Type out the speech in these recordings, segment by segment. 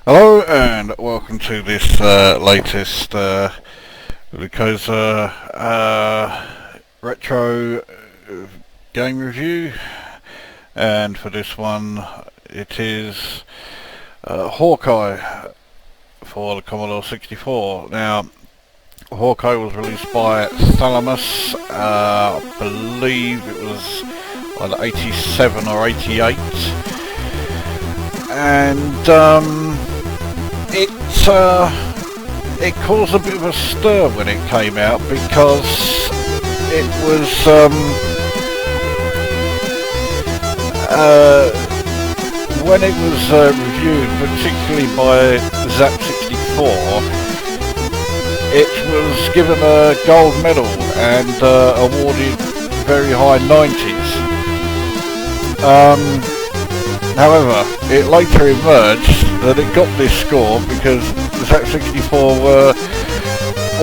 Hello and welcome to this latest Lukozer retro game review, and for this one it is Hawkeye for the Commodore 64. Now, Hawkeye was released by Thalamus, I believe it was either 87 or 88, and it caused a bit of a stir when it came out, because it was when it was reviewed, particularly by Zap64, it was given a gold medal and awarded very high 90s. However, it later emerged that it got this score because the Zap64 were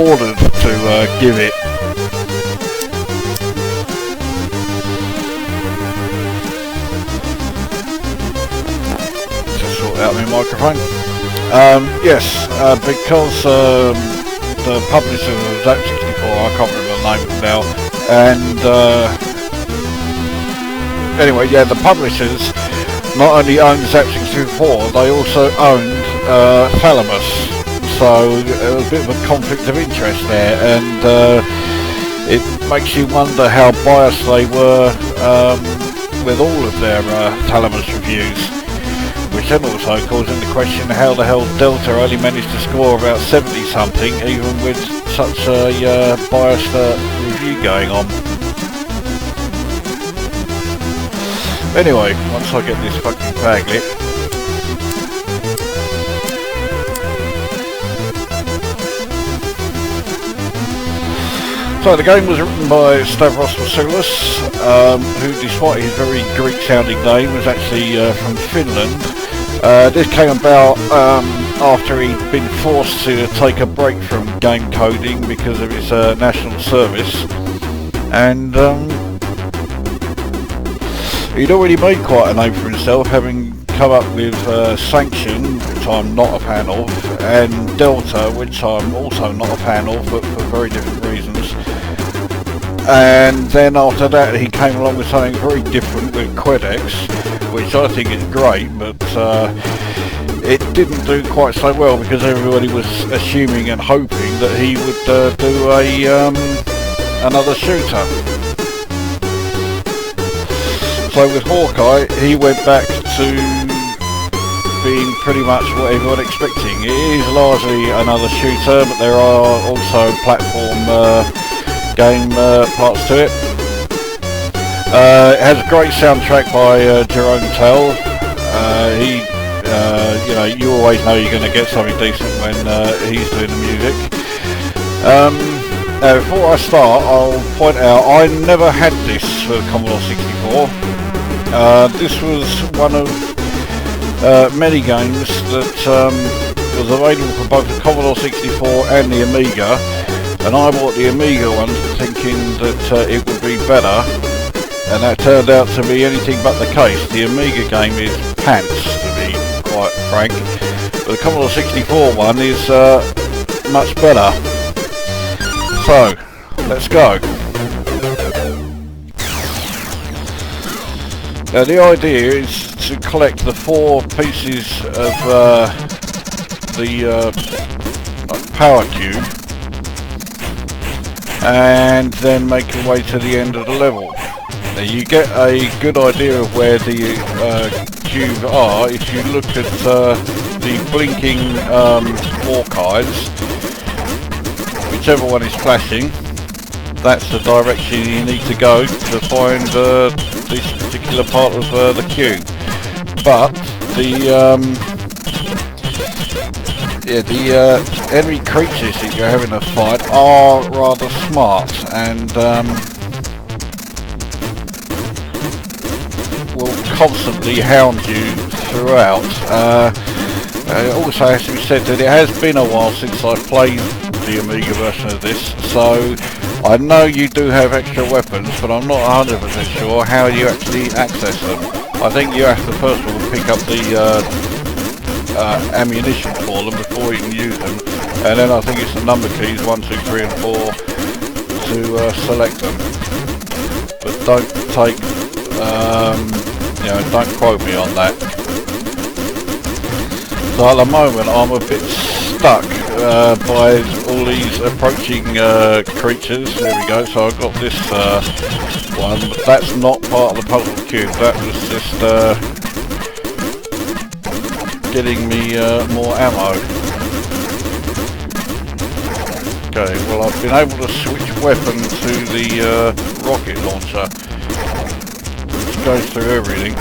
ordered to give it. Just sort out my microphone. Yes, because the publisher of Zap64, I can't remember the name of it now, and anyway, yeah, the publishers not only owned Zap64, they also owned Thalamus, so there was a bit of a conflict of interest there, and it makes you wonder how biased they were with all of their Thalamus reviews, which then also calls into question how the hell Delta only managed to score about 70 something even with such a biased review going on. Anyway, once I get this fucking bag lit. So the game was written by Stavros Vasilis, who, despite his very Greek-sounding name, was actually from Finland. This came about after he'd been forced to take a break from game coding because of his national service, and he'd already made quite a name for himself, having come up with Sanction, which I'm not a fan of, and Delta, which I'm also not a fan of, but for very different reasons. And then after that he came along with something very different with Quedex, which I think is great, but it didn't do quite so well because everybody was assuming and hoping that he would do another shooter. So with Hawkeye, he went back to being pretty much what everyone expecting. It is largely another shooter, but there are also platform game parts to it. It has a great soundtrack by Jerome Tell. You always know you're going to get something decent when he's doing the music. Now, before I start, I'll point out I never had this for the Commodore 64. This was one of many games that was available for both the Commodore 64 and the Amiga, and I bought the Amiga one thinking that it would be better, and that turned out to be anything but the case. The Amiga game is pants, to be quite frank, but the Commodore 64 one is much better. So, let's go. Now, the idea is to collect the 4 pieces of the power cube and then make your way to the end of the level. Now, you get a good idea of where the cubes are if you look at the blinking Hawkeyes. Whichever one is flashing, that's the direction you need to go to find this particular part of the cube. But the enemy creatures that you're having to fight are rather smart, and will constantly hound you throughout. It also has to be said that it has been a while since I've played the Amiga version of this, so I know you do have extra weapons, but I'm not 100% sure how you actually access them. I think you have to first of all pick up the ammunition for them before you can use them, and then I think it's the number keys 1, 2, 3 and 4 to select them. But don't take, you know, don't quote me on that. So at the moment I'm a bit stuck by all these approaching creatures. There we go. So I've got this one, but that's not part of the puzzle cube. That was just getting me more ammo. Okay, well I've been able to switch weapon to the rocket launcher, which goes through everything.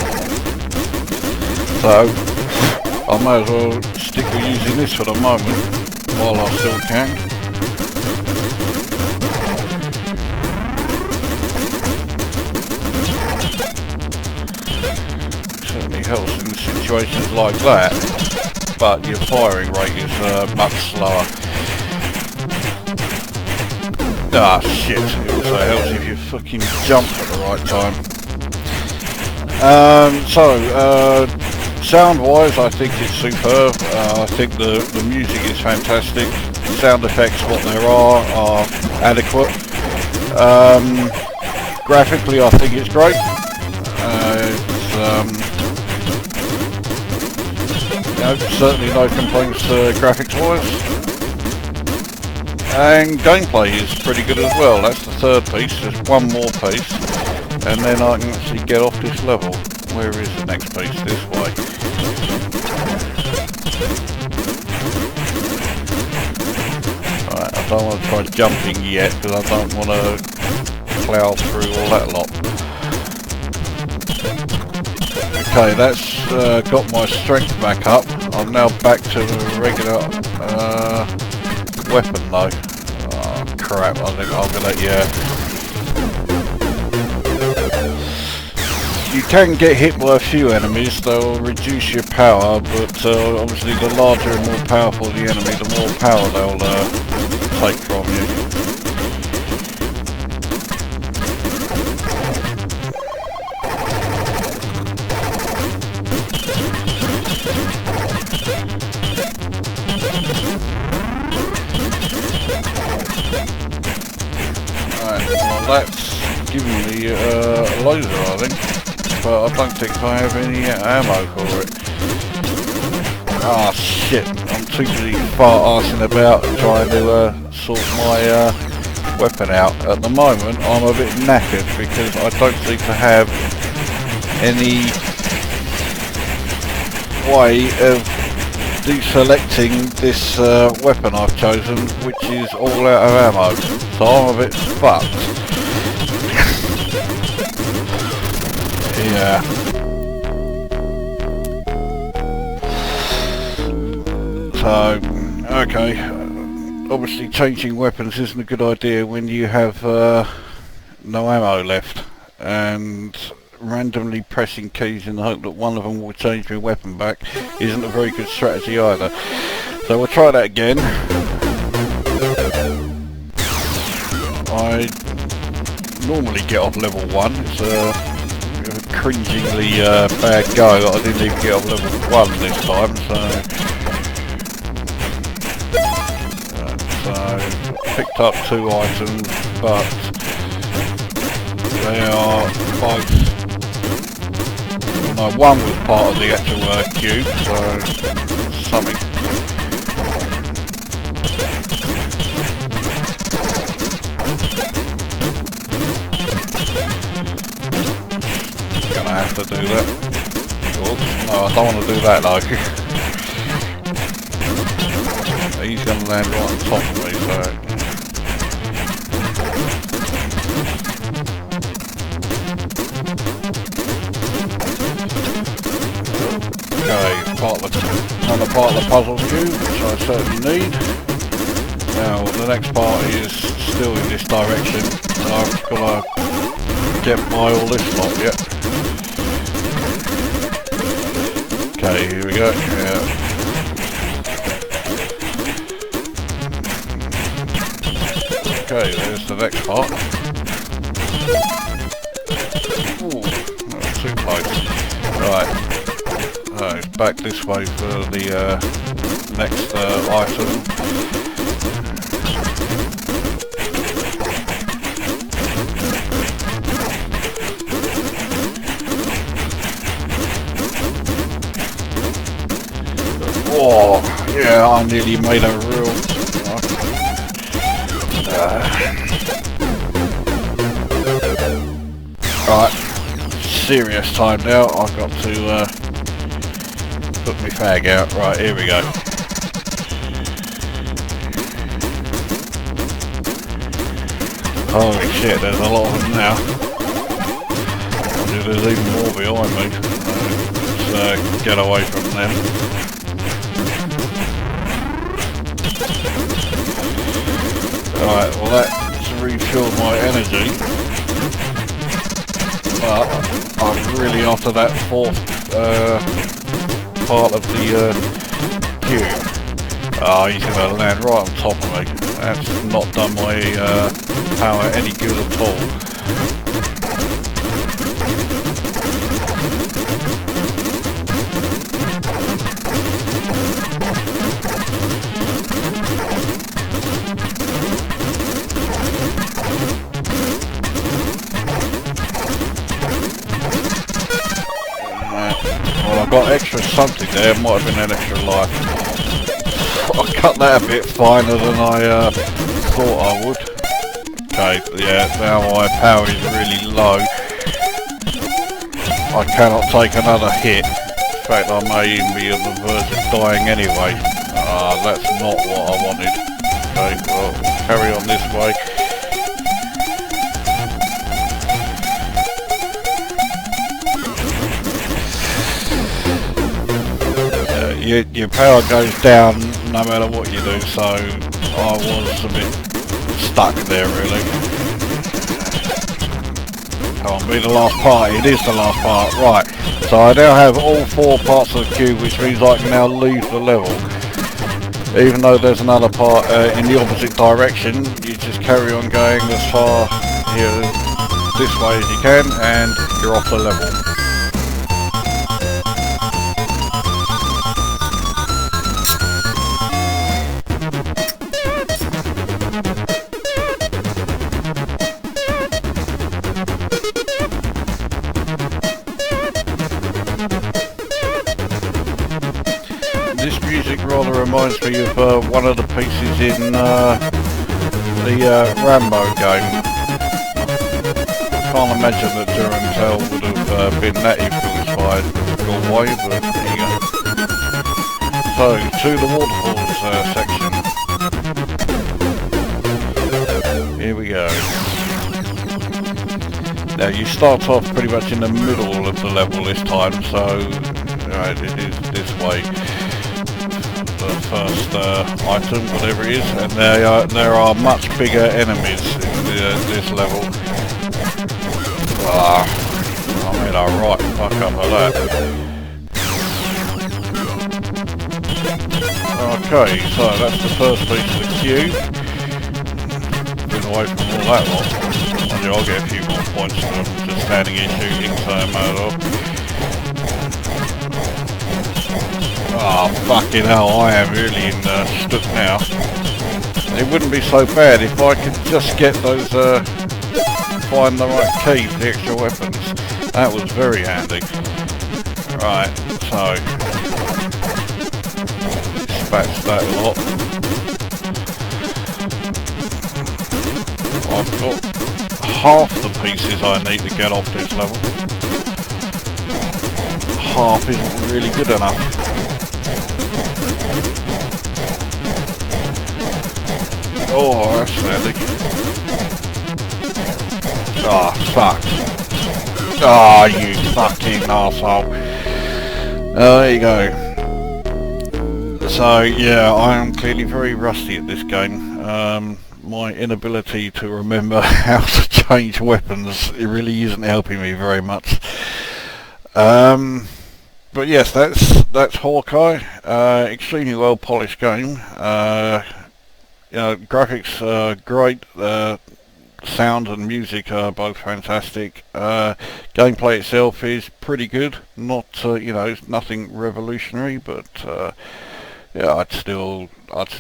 So I may as well stick with using this for the moment, while I still can. Certainly helps in situations like that, but your firing rate is much slower. Ah shit, it also helps if you fucking jump at the right time. Sound-wise, I think it's superb. I think the music is fantastic. Sound effects, what there are adequate. Graphically, I think it's great. You know, certainly no complaints graphics-wise. And gameplay is pretty good as well. That's the third piece. There's one more piece, and then I can actually get off this level. Where is the next piece? This way. Right, I don't want to try jumping yet because I don't want to plough through all that lot. Okay, that's got my strength back up. I'm now back to the regular weapon though. Oh crap, I think I'm gonna, yeah. You can get hit by a few enemies, they'll reduce your power, but obviously the larger and more powerful the enemy, the more power they'll take from you. Right, well that's giving me a laser, I think. But I don't think I have any ammo for it. Ah shit, I'm too busy fart-arsing about trying to sort my weapon out. At the moment I'm a bit knackered because I don't seem to have any way of deselecting this weapon I've chosen, which is all out of ammo. So I'm a bit fucked. Yeah. So, okay. Obviously changing weapons isn't a good idea when you have no ammo left, and randomly pressing keys in the hope that one of them will change my weapon back isn't a very good strategy either. So we'll try that again. I normally get off level 1. It's a cringingly bad go that I didn't even get off level 1 this time, so picked up 2 items, but they are both, no, one was part of the actual cube, so something. I have to do that. Oops. No, I don't want to do that though. He's going to land right on top of me, so... Okay, another part of the puzzle cube, which I certainly need. Now, the next part is still in this direction, and I've got to get by all this lot yet. Okay, here we go. Yeah. Okay, there's the next part. Ooh, that was too close. Right. back this way for the next item. Oh, yeah, I nearly made a real... Right, serious time now. I've got to put my fag out. Right, here we go. Holy shit, there's a lot of them now. There's even more behind me. Let's get away from them. Alright, well that's refilled my energy. But I'm really after that fourth part of the cube. Oh, he's going to land right on top of me. That's not done my power any good at all. Well, I got extra something there, might have been an extra life. I cut that a bit finer than I thought I would. Okay, yeah, now my power is really low. I cannot take another hit. In fact, I may even be on the verge of dying anyway. That's not what I wanted. Okay, well, carry on this way. Your power goes down no matter what you do, so I was a bit stuck there really. Can't be the last part, it is the last part, right. So I now have all 4 parts of the cube, which means I can now leave the level. Even though there's another part in the opposite direction, you just carry on going as far here this way as you can and you're off the level. This music rather reminds me of one of the pieces in the Rambo game. I can't imagine that Durandal would have been that influenced by Galway, but there you go. So, to the waterfalls section. Here we go. Now you start off pretty much in the middle of the level this time, so right, it is this way. The first item, whatever it is, and there are much bigger enemies in this level. I made a right fuck up of that. Okay, so that's the first piece of the cube. Been away from all that lot. I'll get a few more points from just standing here shooting, so I'm out of. Oh, fucking hell, I am really in stuck now. It wouldn't be so bad if I could just get those, find the right key for the extra weapons. That was very handy. Right, so, dispatch that lot. I've got half the pieces I need to get off this level. Half isn't really good enough. Oh, that's handy. Oh, fuck. Oh, you fucking arsehole. There you go. So, yeah, I am clearly very rusty at this game. My inability to remember how to change weapons, it really isn't helping me very much. But yes, that's Hawkeye. Extremely well polished game. You know, graphics are great. sound and music are both fantastic. Gameplay itself is pretty good. Not you know, nothing revolutionary, but yeah, I'd still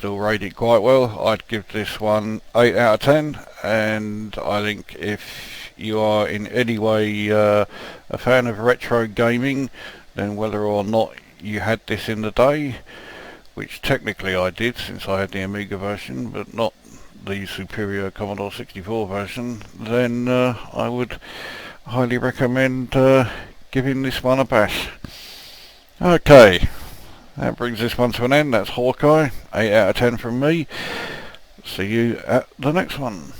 rate it quite well. I'd give this one 8 out of 10, and I think if you are in any way a fan of retro gaming, then whether or not you had this in the day, which technically I did since I had the Amiga version, but not the superior Commodore 64 version, then I would highly recommend giving this one a bash. Okay. That brings this one to an end. That's Hawkeye. 8 out of 10 from me. See you at the next one.